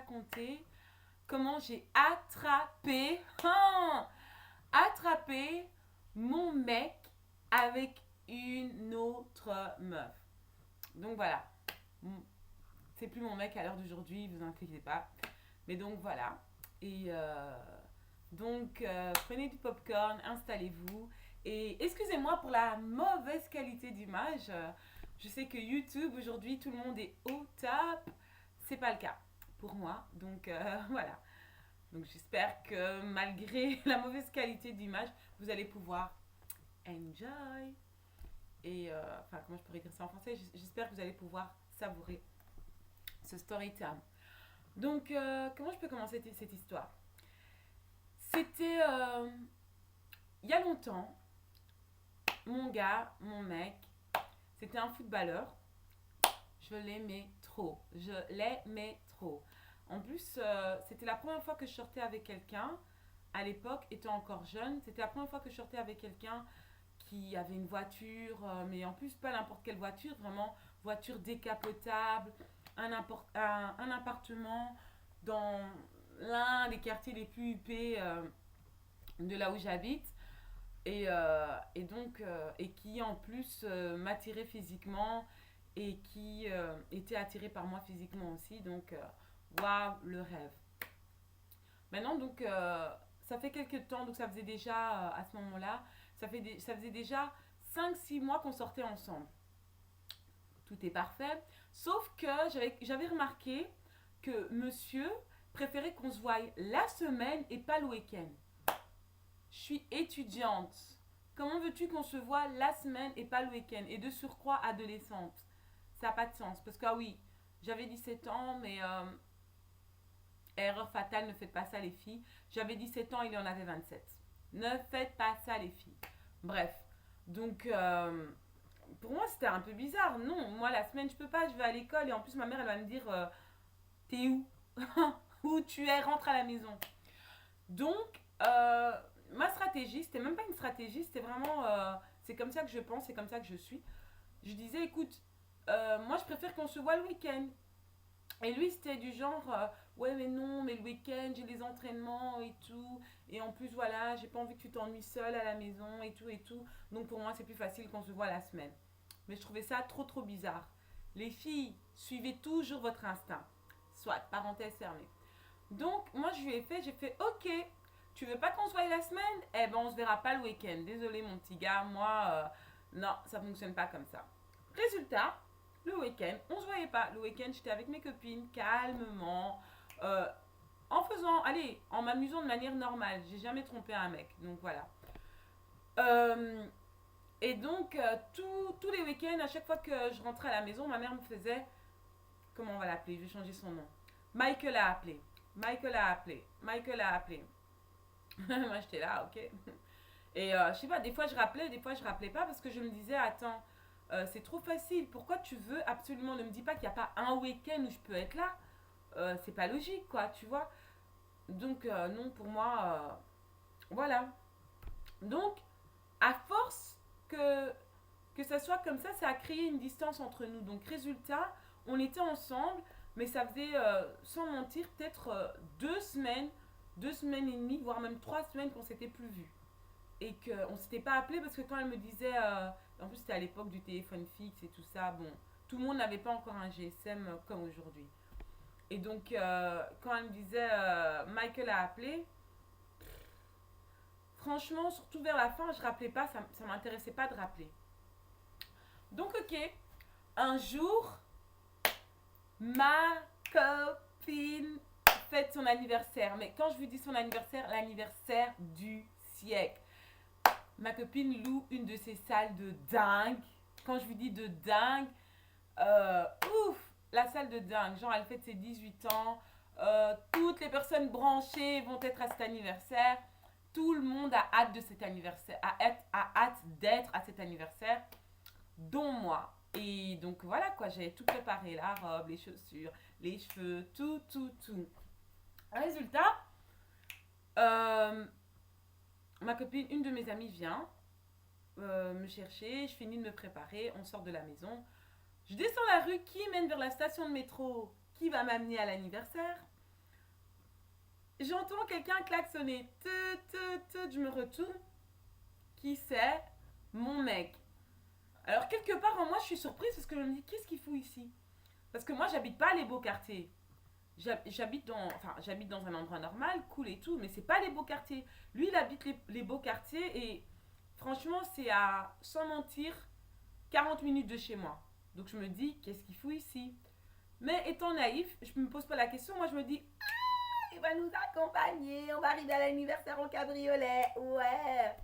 raconter comment j'ai attrapé mon mec avec une autre meuf. Donc voilà. C'est plus mon mec à l'heure d'aujourd'hui, vous inquiétez pas. Mais donc voilà. Et prenez du popcorn, installez-vous. Et excusez-moi pour la mauvaise qualité d'image. Je sais que YouTube aujourd'hui, tout le monde est au top. C'est pas le cas pour moi. Donc voilà. Donc j'espère que malgré la mauvaise qualité d'image, vous allez pouvoir enjoy. Et enfin, comment je pourrais dire ça en français? J'espère que vous allez pouvoir savourer ce story time. Donc, comment je peux commencer cette histoire? C'était il y a longtemps, mon gars, mon mec, c'était un footballeur. Je l'aimais trop. Je l'aimais trop. En plus, c'était la première fois que je sortais avec quelqu'un. À l'époque, étant encore jeune, c'était la première fois que je sortais avec quelqu'un qui avait une voiture, mais en plus pas n'importe quelle voiture, vraiment voiture décapotable, un appartement dans l'un des quartiers les plus huppés de là où j'habite. Et qui en plus m'attirait physiquement et qui était attiré par moi physiquement aussi. Donc, waouh, le rêve. Maintenant, donc, ça fait quelques temps, donc ça faisait déjà, à ce moment-là, ça faisait déjà 5 6 mois qu'on sortait ensemble. Tout est parfait. Sauf que j'avais remarqué que monsieur préférait qu'on se voie la semaine et pas le week-end. Je suis étudiante. Comment veux-tu qu'on se voit la semaine et pas le week-end? Et de surcroît adolescente. Ça n'a pas de sens. Parce que, ah oui, j'avais 17 ans, mais erreur fatale, ne faites pas ça les filles. J'avais 17 ans, il en avait 27. Ne faites pas ça les filles. Bref. Donc, pour moi, c'était un peu bizarre. Non, moi, la semaine, je peux pas, je vais à l'école. Et en plus, ma mère, elle va me dire, t'es où? Où tu es? Rentre à la maison. Donc, ma stratégie, c'était même pas une stratégie, c'était vraiment, c'est comme ça que je pense, c'est comme ça que je suis. Je disais, écoute, moi je préfère qu'on se voit le week-end. Et lui, c'était du genre, ouais, mais non, mais le week-end, j'ai les entraînements et tout. Et en plus, voilà, j'ai pas envie que tu t'ennuies seule à la maison et tout et tout. Donc pour moi, c'est plus facile qu'on se voit la semaine. Mais je trouvais ça trop, trop bizarre. Les filles, suivez toujours votre instinct. Soit, parenthèse fermée. Donc, moi, j'ai fait, ok, tu veux pas qu'on se voie la semaine? Eh ben, on se verra pas le week-end. Désolé, mon petit gars, moi, non, ça fonctionne pas comme ça. Résultat, le week-end, on se voyait pas. Le week-end, j'étais avec mes copines, calmement, euh, en m'amusant de manière normale. J'ai jamais trompé un mec, donc voilà. Euh, et donc, tous les week-ends, à chaque fois que je rentrais à la maison, ma mère me faisait, comment on va l'appeler? Je vais changer son nom. Michael a appelé. Michael a appelé. Michael a appelé. Moi, j'étais là, ok. Et je sais pas, des fois je rappelais, des fois je rappelais pas parce que je me disais, attends, c'est trop facile. Pourquoi tu veux absolument ne me dis pas qu'il n'y a pas un week-end où je peux être là? C'est pas logique, quoi, tu vois. Donc, non, pour moi, voilà. Donc, à force que, que ça soit comme ça a créé une distance entre nous. Donc, résultat, on était ensemble, mais ça faisait, sans mentir, peut-être 2 semaines, 2 semaines et demie, voire même 3 semaines qu'on s'était plus vus. Et qu'on s'était pas appelé parce que quand elle me disait, en plus c'était à l'époque du téléphone fixe et tout ça, bon, tout le monde n'avait pas encore un GSM comme aujourd'hui. Et donc, quand elle me disait, Michael a appelé, franchement, surtout vers la fin, je rappelais pas, ça m'intéressait pas de rappeler. Donc, ok, un jour, ma copine fête son anniversaire. Mais quand je lui dis son anniversaire, l'anniversaire du siècle. Ma copine loue une de ces salles de dingue. Quand je lui dis de dingue, ouf, la salle de dingue. Genre, elle fête ses 18 ans. Toutes les personnes branchées vont être à cet anniversaire. Tout le monde a hâte de cet anniversaire, a hâte d'être à cet anniversaire, dont moi. Et donc voilà quoi, j'avais tout préparé, la robe, les chaussures, les cheveux, tout, tout, tout. Résultat, euh, ma copine, une de mes amies vient me chercher, je finis de me préparer, on sort de la maison. Je descends la rue qui mène vers la station de métro qui va m'amener à l'anniversaire. J'entends quelqu'un klaxonner. Je me retourne. Qui c'est? Mon mec. Alors, quelque part en moi, je suis surprise parce que je me dis, qu'est-ce qu'il fout ici? Parce que moi, j'habite pas les beaux quartiers. J'habite dans un endroit normal, cool et tout, mais c'est pas les beaux quartiers. Lui, il habite les beaux quartiers et franchement, c'est à, sans mentir, 40 minutes de chez moi. Donc je me dis, qu'est-ce qu'il fout ici? Mais étant naïf, je me pose pas la question. Moi, je me dis, il va nous accompagner, on va arriver à l'anniversaire en cabriolet. Ouais.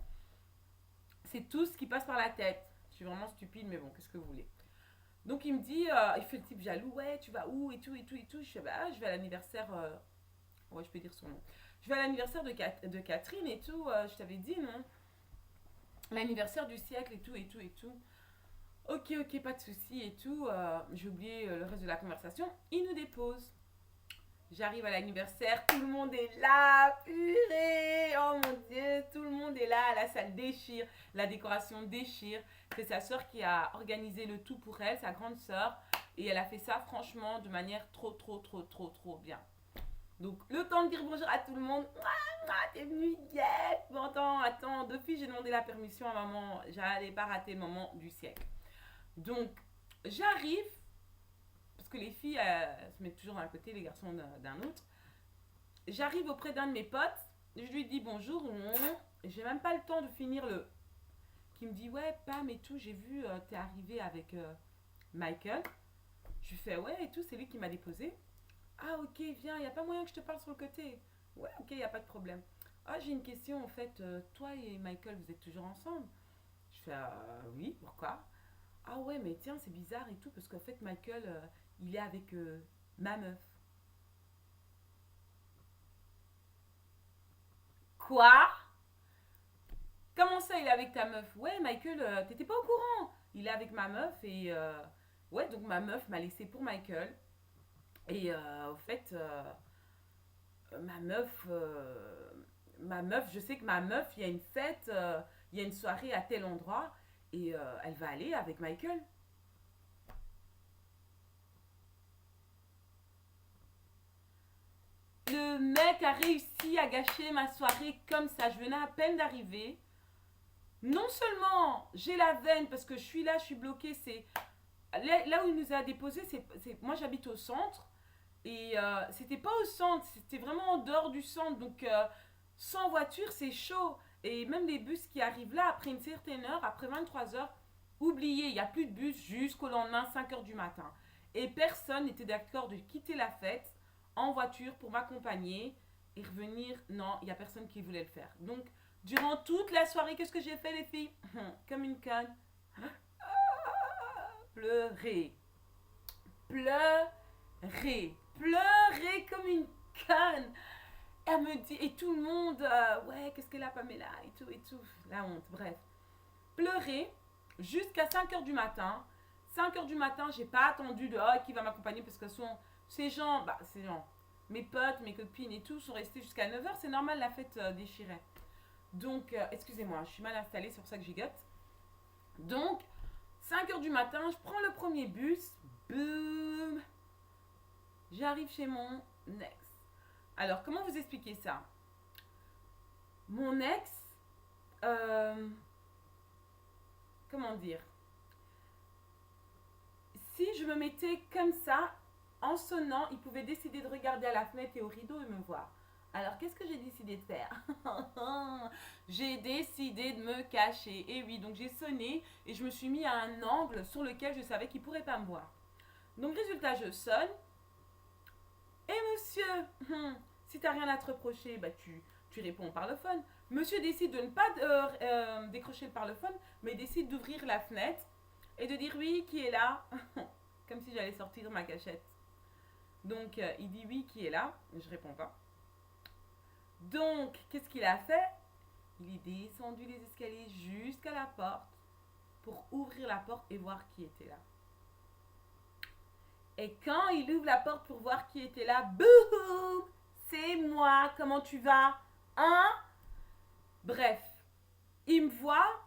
C'est tout ce qui passe par la tête. Je suis vraiment stupide, mais bon, qu'est-ce que vous voulez? Donc il me dit, il fait le type jaloux, ouais, tu vas où et tout et tout et tout. Je fais, bah, je vais à l'anniversaire, ouais, je peux dire son nom. Je vais à l'anniversaire de Catherine et tout, je t'avais dit, non? L'anniversaire du siècle et tout et tout et tout. Ok, ok, pas de souci et tout. J'ai oublié le reste de la conversation. Il nous dépose. J'arrive à l'anniversaire, tout le monde est là, purée, oh mon dieu, tout le monde est là, la salle déchire, la décoration déchire. C'est sa soeur qui a organisé le tout pour elle, sa grande soeur, et elle a fait ça franchement de manière trop bien. Donc le temps de dire bonjour à tout le monde, t'es venu, yes, bon attends, depuis j'ai demandé la permission à maman, j'allais pas rater le moment du siècle. Donc j'arrive, parce que les filles se mettent toujours d'un côté, les garçons d'un autre. J'arrive auprès d'un de mes potes, je lui dis bonjour, j'ai même pas le temps de finir le. Qui me dit ouais, Pam et tout, j'ai vu, t'es arrivé avec Michael. Je lui fais ouais et tout, c'est lui qui m'a déposé. Ah ok, viens, y a pas moyen que je te parle sur le côté. Ouais, ok, y a pas de problème. Ah, j'ai une question en fait, toi et Michael, vous êtes toujours ensemble? Je fais oui, pourquoi? Ah ouais, mais tiens, c'est bizarre et tout, parce qu'en fait, Michael, il est avec ma meuf. Quoi? Comment ça, il est avec ta meuf? Ouais, Michael, t'étais pas au courant. Il est avec ma meuf et... ouais, donc ma meuf m'a laissé pour Michael. Et au fait, ma meuf, je sais que ma meuf, il y a une fête, il y a une soirée à tel endroit et elle va aller avec Michael. Le mec a réussi à gâcher ma soirée comme ça. Je venais à peine d'arriver. Non seulement j'ai la veine parce que je suis là, je suis bloquée, c'est là où il nous a déposé, moi j'habite au centre et c'était pas au centre, c'était vraiment en dehors du centre, donc sans voiture c'est chaud et même les bus qui arrivent là après une certaine heure, après 23 heures, oubliez, il n'y a plus de bus jusqu'au lendemain 5 heures du matin et personne n'était d'accord de quitter la fête en voiture pour m'accompagner et revenir, non, il n'y a personne qui voulait le faire. Donc durant toute la soirée, qu'est-ce que j'ai fait, les filles? Comme une conne. Pleurer. Pleurer. Pleurer comme une conne. Elle me dit, et tout le monde, ouais, qu'est-ce qu'elle a, Pamela, et tout, et tout. La honte, bref. Pleurer jusqu'à 5 heures du matin. 5 heures du matin, j'ai pas attendu de, oh, qui va m'accompagner, parce que ces gens, mes potes, mes copines et tout, sont restés jusqu'à 9 heures. C'est normal, la fête déchirait. Donc, excusez-moi, je suis mal installée, c'est pour ça que gigote. Donc, 5 heures du matin, je prends le premier bus. Boum. J'arrive chez mon ex. Alors, comment vous expliquer ça? Mon ex, comment dire? Si je me mettais comme ça, en sonnant, il pouvait décider de regarder à la fenêtre et au rideau et me voir. Alors, qu'est-ce que j'ai décidé de faire? J'ai décidé de me cacher. Et oui, donc j'ai sonné et je me suis mis à un angle sur lequel je savais qu'il ne pourrait pas me voir. Donc, résultat, je sonne. Et monsieur, si tu n'as rien à te reprocher, bah, tu réponds au parlophone. Monsieur décide de ne pas décrocher le parlophone, mais décide d'ouvrir la fenêtre et de dire oui, qui est là? Comme si j'allais sortir ma cachette. Donc, il dit oui, qui est là? Je réponds pas. Donc, qu'est-ce qu'il a fait? Il est descendu les escaliers jusqu'à la porte pour ouvrir la porte et voir qui était là. Et quand il ouvre la porte pour voir qui était là, boum! C'est moi, comment tu vas? Hein? Bref, il me voit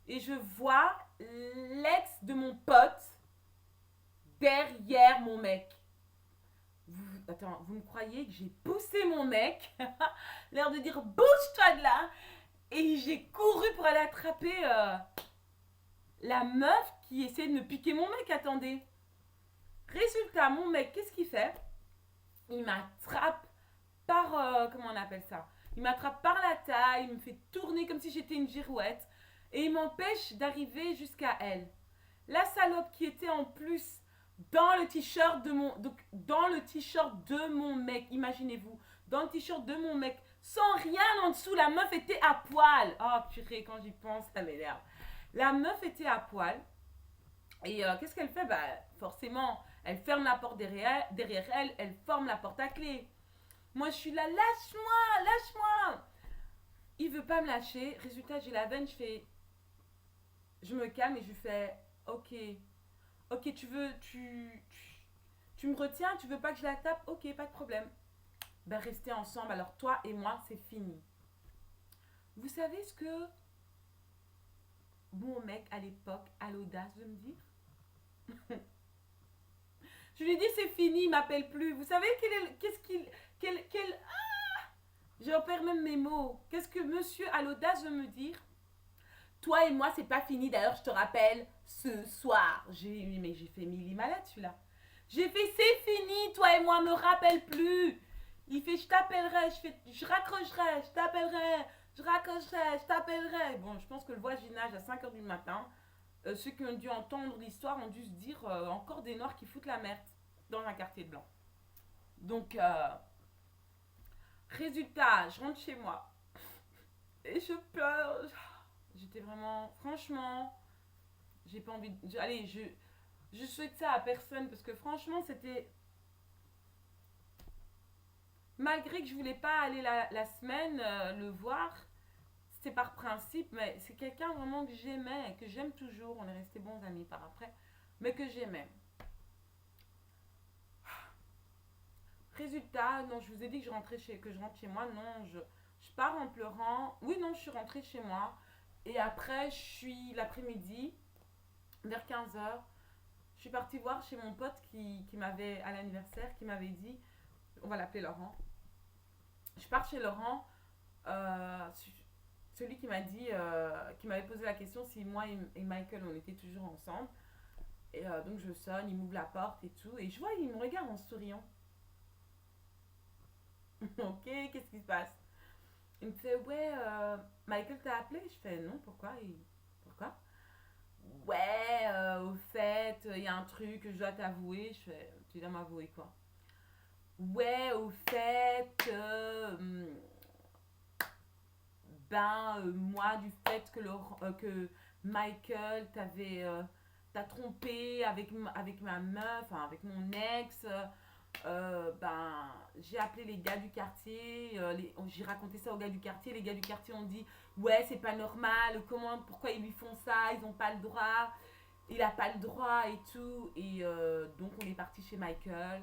et je vois l'ex de mon pote derrière mon mec. Attends, vous me croyez que j'ai poussé mon mec, l'air de dire bouge-toi de là, et j'ai couru pour aller attraper la meuf qui essayait de me piquer mon mec, attendez. Résultat, mon mec, qu'est-ce qu'il fait? Il m'attrape par, comment on appelle ça? Il m'attrape par la taille, il me fait tourner comme si j'étais une girouette, et il m'empêche d'arriver jusqu'à elle. La salope qui était en plus dans le t-shirt de mon donc dans le t-shirt de mon mec, imaginez-vous, dans le t-shirt de mon mec, sans rien en dessous, la meuf était à poil. Oh purée, quand j'y pense, ça m'énerve. La meuf était à poil et qu'est-ce qu'elle fait? Bah forcément, elle ferme la porte derrière elle, elle forme la porte à clé. Moi je suis là, lâche-moi, lâche-moi. Il veut pas me lâcher. Résultat, j'ai la veine, je me calme et je fais OK. OK, tu me retiens, tu veux pas que je la tape? OK, pas de problème. Ben, restez ensemble. Alors, toi et moi, c'est fini. Vous savez ce que mon mec, à l'époque, a l'audace de me dire? Je lui dis, c'est fini, il m'appelle plus. Vous savez, qu'est-ce qu'il. J'en perds même mes mots. Qu'est-ce que monsieur a l'audace de me dire? Toi et moi, c'est pas fini. D'ailleurs, je te rappelle, ce soir. Mais j'ai fait mille malade, celui-là. J'ai fait, c'est fini, toi et moi, me rappelle plus. Il fait, je t'appellerai, je raccrocherai, je t'appellerai, je raccrocherai, je t'appellerai. Bon, je pense que le voisinage à 5 heures du matin, ceux qui ont dû entendre l'histoire ont dû se dire encore des noirs qui foutent la merde dans un quartier de blanc. Donc, résultat, je rentre chez moi et je pleure. J'étais vraiment, franchement, j'ai pas envie de. Allez, je souhaite ça à personne parce que franchement, c'était. Malgré que je voulais pas aller la semaine le voir, c'était par principe, mais c'est quelqu'un vraiment que j'aimais, que j'aime toujours. On est restés bons amis par après, mais que j'aimais. Résultat, non, je vous ai dit que que je rentre chez moi. Non, je pars en pleurant. Oui, non, je suis rentrée chez moi. Et après, je suis l'après-midi, vers 15 heures. Je suis partie voir chez mon pote qui m'avait, à l'anniversaire, qui m'avait dit, on va l'appeler Laurent. Je pars chez Laurent, euh, celui qui m'a dit, qui m'avait posé la question si moi et Michael, on était toujours ensemble. Et donc je sonne, il m'ouvre la porte et tout. Et je vois, il me regarde en souriant. Ok, qu'est-ce qui se passe? Il me fait, ouais, Michael t'a appelé? Je fais, non, pourquoi? Pourquoi? Ouais, au fait, il y a un truc que je dois t'avouer. Je fais, tu dois m'avouer quoi? Ouais, au fait, moi, du fait que Michael t'a trompé avec ma meuf, enfin, avec mon ex, j'ai appelé les gars du quartier, j'ai raconté ça aux gars du quartier. Les gars du quartier ont dit, ouais, c'est pas normal, pourquoi ils lui font ça, ils ont pas le droit, il a pas le droit et tout. Et donc, on est parti chez Michael.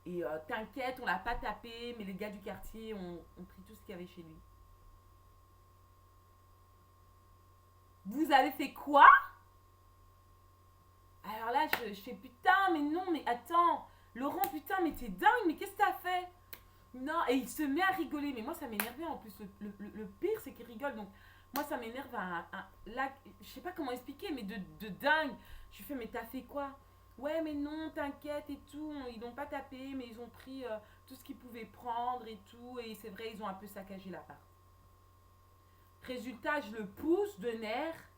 Et t'inquiète, on l'a pas tapé, mais les gars du quartier ont pris tout ce qu'il y avait chez lui. Vous avez fait quoi? Alors là, je fais putain, mais non, mais attends. Laurent, putain, mais t'es dingue, mais qu'est-ce que t'as fait? Non, et il se met à rigoler. Mais moi, ça m'énervait en plus. Le pire, c'est qu'il rigole. Donc, moi, ça m'énerve là, je sais pas comment expliquer, mais de dingue. Je lui fais, mais t'as fait quoi? Ouais, mais non, t'inquiète et tout. Ils n'ont pas tapé, mais ils ont pris tout ce qu'ils pouvaient prendre et tout. Et c'est vrai, ils ont un peu saccagé l'appart. Résultat, je le pousse de nerfs.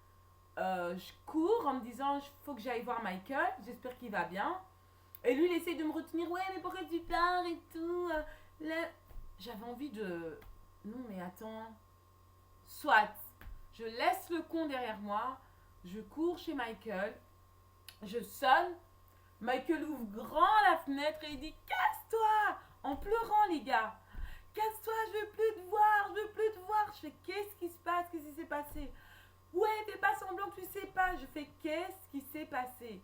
Je cours en me disant, il faut que j'aille voir Michael. J'espère qu'il va bien. Et lui, il essaye de me retenir. Ouais, mais pourquoi tu pars et tout là... J'avais envie de. Non, mais attends. Soit. Je laisse le con derrière moi. Je cours chez Michael. Je sonne. Michael ouvre grand la fenêtre et il dit, casse-toi! En pleurant, les gars. Casse-toi, je veux plus te voir, je veux plus te voir. Je fais, qu'est-ce qui se passe? Qu'est-ce qui s'est passé? Ouais, fais pas semblant que tu sais pas. Je fais, qu'est-ce qui s'est passé?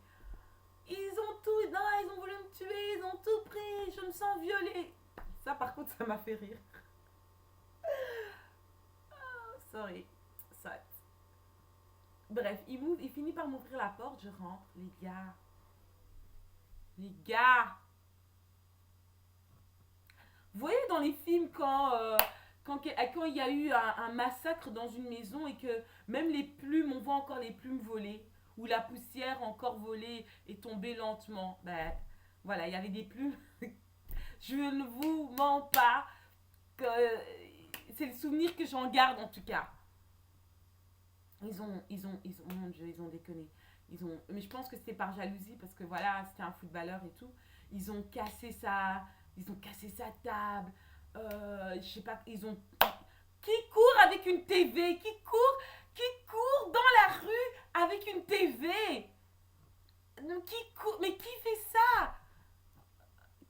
Ils ont tout, non, ils ont voulu me tuer, ils ont tout pris, je me sens violée. Ça, par contre, ça m'a fait rire. Oh, sorry. Soit. Bref, il finit par m'ouvrir la porte, je rentre. Les gars. Vous voyez dans les films quand il y a eu un massacre dans une maison et que même les plumes, on voit encore les plumes voler, ou la poussière encore voler et tomber lentement. Ben voilà, il y avait des plumes. Je ne vous mens pas que c'est le souvenir que j'en garde en tout cas. Mon Dieu, ils ont déconné. Mais je pense que c'était par jalousie parce que voilà, c'était un footballeur et tout. Ils ont cassé ils ont cassé sa table. Je sais pas, qui court avec une TV, qui court dans la rue avec une TV. Mais qui fait ça?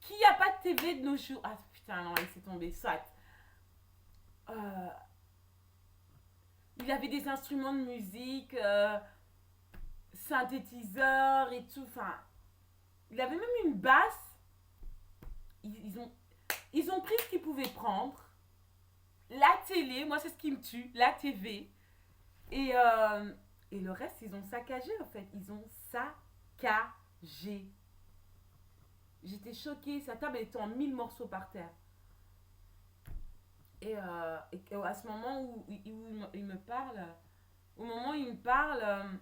Qui a pas de TV de nos jours? Ah putain, non, laissez tomber, soit. Euh, il avait des instruments de musique, synthétiseurs et tout. Enfin, il avait même une basse. Ils, ont, ils ont pris ce qu'ils pouvaient prendre. La télé, moi c'est ce qui me tue, la TV. Et, euh, et le reste, ils ont saccagé en fait. Ils ont saccagé. J'étais choquée, sa table était en 1000 morceaux par terre. Et à ce moment où il me parle, au moment où il me parle,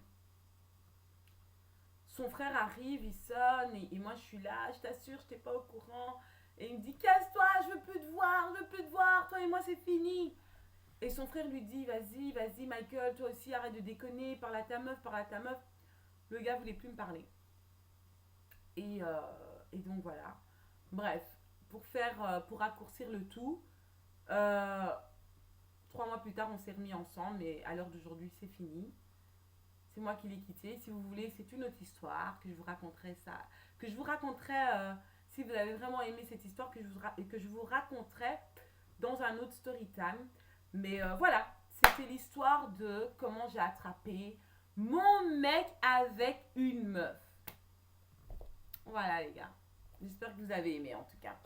son frère arrive, il sonne, et moi je suis là, je t'assure, je n'étais pas au courant. Et il me dit, casse-toi, je veux plus te voir, je veux plus te voir, toi et moi c'est fini. Et son frère lui dit, vas-y, vas-y Michael, toi aussi arrête de déconner, parle à ta meuf, parle à ta meuf. Le gars voulait plus me parler. Et donc voilà. Bref, pour raccourcir le tout, euh, 3 mois plus tard on s'est remis ensemble, mais à l'heure d'aujourd'hui c'est fini. C'est moi qui l'ai quitté. Si vous voulez, c'est une autre histoire que je vous raconterai ça, que je vous raconterai si vous avez vraiment aimé cette histoire que je vous raconterai dans un autre story time. Mais voilà, c'était l'histoire de comment j'ai attrapé mon mec avec une meuf. Voilà les gars. J'espère que vous avez aimé en tout cas.